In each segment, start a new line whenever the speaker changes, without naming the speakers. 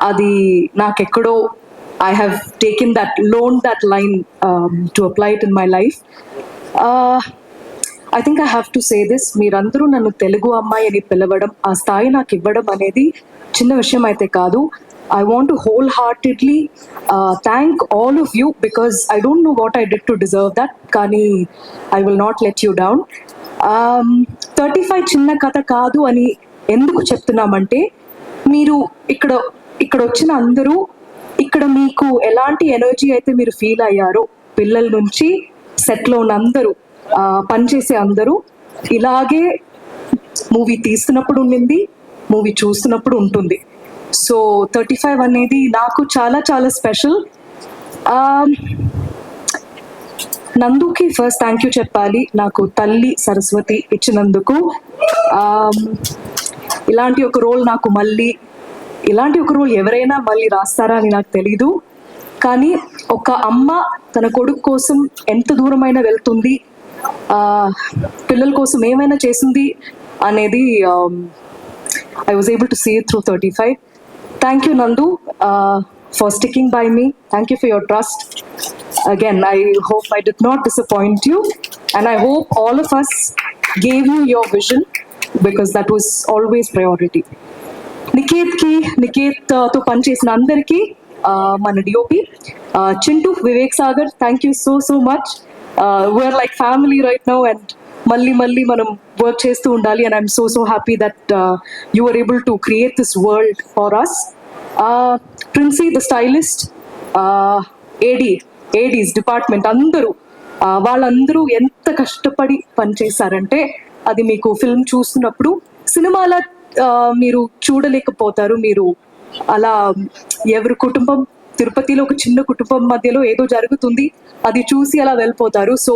అది నాకెక్కడో I have taken that, loaned that line to apply it in my life. I think I have to say this, మీరందరూ నన్ను తెలుగు అమ్మాయి అని పిలవడం, ఆ స్థాయి నాకు ఇవ్వడం అనేది చిన్న విషయం అయితే కాదు. I want to wholeheartedly thank all of you because I don't know what I did to deserve that, కానీ I will not let you down. 35 చిన్న కథ కాదు అని ఎందుకు చెప్తున్నామంటే, మీరు ఇక్కడ వచ్చిన అందరూ, ఇక్కడ మీకు ఎలాంటి ఎనర్జీ అయితే మీరు ఫీల్ అయ్యారో, పిల్లల నుంచి సెట్లో ఉన్న అందరూ, పనిచేసే అందరూ, ఇలాగే మూవీ తీస్తున్నప్పుడు ఉండింది, మూవీ చూస్తున్నప్పుడు ఉంటుంది. సో 35 అనేది నాకు చాలా చాలా స్పెషల్. నందుకి ఫస్ట్ థ్యాంక్ యూ చెప్పాలి, నాకు తల్లి సరస్వతి ఇచ్చినందుకు. ఇలాంటి ఒక రోల్ నాకు ఇలాంటి ఒక రోల్ ఎవరైనా మళ్ళీ రాస్తారా అని నాకు తెలీదు. కానీ ఒక అమ్మ తన కొడుకు కోసం ఎంత దూరమైనా వెళ్తుంది, పిల్లల కోసం ఏమైనా చేసింది అనేది I was able to see it through 35. Thank you, Nandu, for sticking by me. Thank you for your trust. Again, I hope I did not disappoint you, and I hope all of us gave you your vision, because that was always priority. Niket తో పనిచేసిన అందరికీ, మన DOP Chintu, Vivek Sagar, thank you so much. We're like family right now, and మళ్ళీ మనం work చేస్తూ ఉండాలి. And I'm so happy that you are able to create this world for us. Princy the stylist, ADs department అందరూ, వాళ్ళందరూ ఎంత కష్టపడి పనిచేశారంటే అది మీకు ఫిల్మ్ చూస్తున్నప్పుడు, సినిమాల మీరు చూడలేకపోతారు. మీరు అలా ఎవరి కుటుంబం, తిరుపతిలో ఒక చిన్న కుటుంబం మధ్యలో ఏదో జరుగుతుంది, అది చూసి అలా వెళ్ళిపోతారు. సో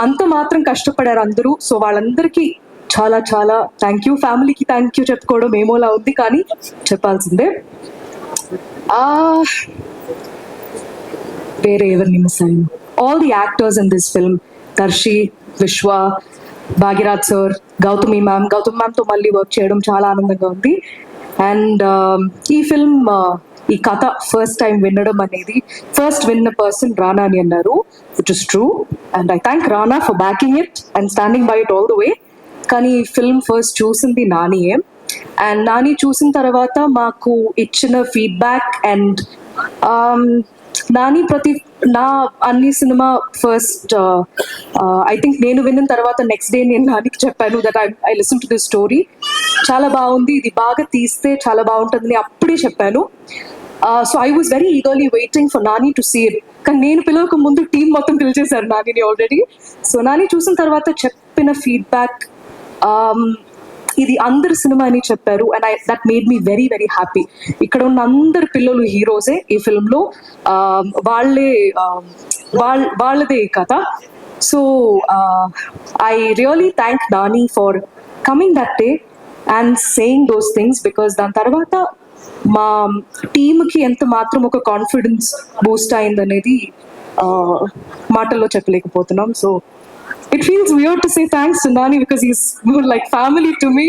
అంత మాత్రం కష్టపడారు అందరూ. సో వాళ్ళందరికీ చాలా చాలా థ్యాంక్ యూ. ఫ్యామిలీకి థ్యాంక్ యూ చెప్పుకోవడం ఏమోలా ఉంది, కానీ చెప్పాల్సిందే. వేరే ఎవరిని మిస్ అయ్యాను? All the actors in this film, Darshi, Vishwa, Bhagyaraj sir, Gautami మ్యామ్తో మళ్ళీ వర్క్ చేయడం చాలా ఆనందంగా ఉంది. అండ్ ఈ ఫిల్మ్, ఈ కథ ఫస్ట్ టైం వినడం అనేది, ఫస్ట్ విన్న పర్సన్ రానా అని అన్నారు, which is true. And I thank Rana for backing it and standing by it all the way. కానీ ఈ ఫిల్మ్ ఫస్ట్ చూసింది నానియే. అండ్ నాని చూసిన తర్వాత మాకు ఇచ్చిన ఫీడ్బ్యాక్, అండ్ నాని నా అన్ని సినిమా ఫస్ట్ ఐ థింక్ నేను విన్న తర్వాత నెక్స్ట్ డే నేను నానికి చెప్పాను that I listen to this story, చాలా బాగుంది, ఇది బాగా తీస్తే చాలా బాగుంటుందని అప్పుడే చెప్పాను. So I was very eagerly waiting for Nani to see it. కానీ నేను పిలవక ముందు టీం మొత్తం పిలిచేశారు నానిని ఆల్రెడీ. సో నాని చూసిన తర్వాత చెప్పిన ఫీడ్బ్యాక్, ఇది అందరి సినిమా అని చెప్పారు. And that made me very very happy. ఇక్కడ ఉన్న అందరు పిల్లలు హీరోసే ఈ ఫిల్మ్లో, వాళ్ళదే కథ. So I really thank Nani for coming that day and saying those things, because దాని తర్వాత మా టీమ్కి ఎంత మాత్రం ఒక కాన్ఫిడెన్స్ బూస్ట్ అయిందనేది మాటల్లో చెప్పలేకపోతున్నాం. So it feels weird to say thanks to Nani because he's more like family to me.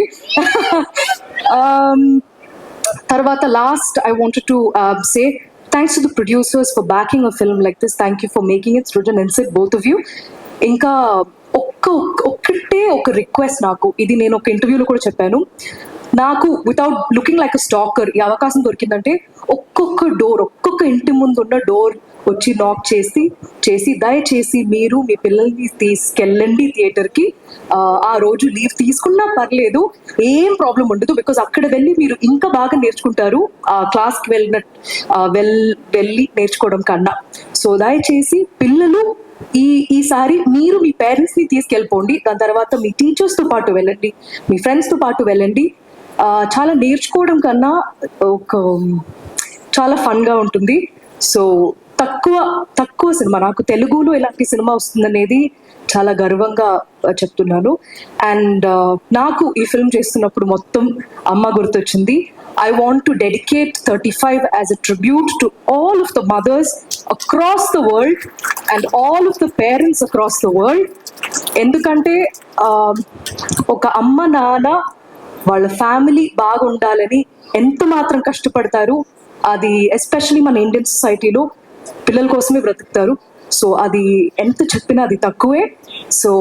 Tarvata last, I wanted to say thanks to the producers for backing a film like this. Thank you for making it. Srujan and Sid, both of you. Inka ఒక్కటే ఒక request, నాకు ఇది నేను ఒక ఇంటర్వ్యూలో కూడా చెప్పాను, నాకు వితౌట్ లుకింగ్ లైక్ అ స్టాకర్ ఈ అవకాశం దొరికిందంటే ఒక్కొక్క ఇంటి ముందు ఉన్న డోర్ వచ్చి నాక్ చేసి దయచేసి మీరు మీ పిల్లల్ని తీసుకెళ్ళండి థియేటర్కి. ఆ రోజు లీవ్ తీసుకున్నా పర్లేదు, ఏం ప్రాబ్లం ఉండదు, బికాజ్ అక్కడ వెళ్ళి మీరు ఇంకా బాగా నేర్చుకుంటారు క్లాస్కి వెళ్ళి నేర్చుకోవడం కన్నా. సో దయచేసి పిల్లలు ఈసారి మీరు మీ పేరెంట్స్ని తీసుకెళ్ళిపోండి, దాని తర్వాత మీ టీచర్స్తో పాటు వెళ్ళండి, మీ ఫ్రెండ్స్తో పాటు వెళ్ళండి. చాలా నేర్చుకోవడం కన్నా చాలా ఫన్గా ఉంటుంది. సో తక్కువ సినిమా, నాకు తెలుగులో ఇలాంటి సినిమా వస్తుందనేది చాలా గర్వంగా చెప్తున్నాను. అండ్ నాకు ఈ ఫిల్మ్ చేస్తున్నప్పుడు మొత్తం అమ్మ గుర్తొచ్చింది. I want to dedicate 35 as a tribute to all of the mothers across the world and all of the parents across the world. ఎందుకంటే ఒక అమ్మ నాన్న వాళ్ళ ఫ్యామిలీ బాగుండాలని ఎంత మాత్రం కష్టపడతారు, అది ఎస్పెషలీ మన ఇండియన్ సొసైటీలో పిల్లల కోసమే బ్రతుకుతారు. సో అది ఎంత చెప్పినా అది తక్కువే. సో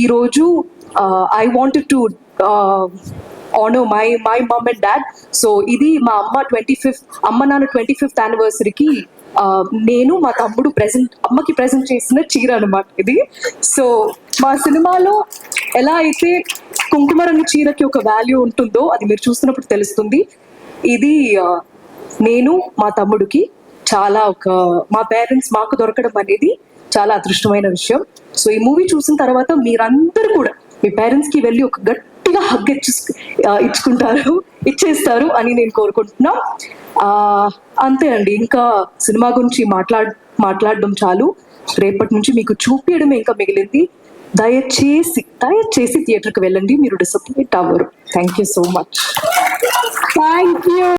ఈరోజు I wanted to honour my mom and dad. So ఇది మా అమ్మ నాన్న 25th యానివర్సరీకి నేను మా తమ్ముడు అమ్మకి ప్రెజెంట్ చేసిన చీర అనమాట ఇది. సో మా సినిమాలో ఎలా అయితే కుంకుమ రంగు చీరకి ఒక వాల్యూ ఉంటుందో అది మీరు చూస్తున్నప్పుడు తెలుస్తుంది. ఇది నేను మా తమ్ముడికి చాలా మా పేరెంట్స్ మాకు దొరకడం అనేది చాలా అదృష్టమైన విషయం. సో ఈ మూవీ చూసిన తర్వాత మీరందరూ కూడా మీ పేరెంట్స్ కి వెళ్ళి ఒక గట్టిగా హగ్ ఇచ్చేస్తారు అని నేను కోరుకుంటున్నా. అంతే అండి, ఇంకా సినిమా గురించి మాట్లాడడం చాలు. రేపటి నుంచి మీకు చూపించడమే ఇంకా మిగిలింది. దయచేసి థియేటర్కి వెళ్ళండి, మీరు డిసప్పాయింట్ అవ్వరు. Thank you so much.
Thank you.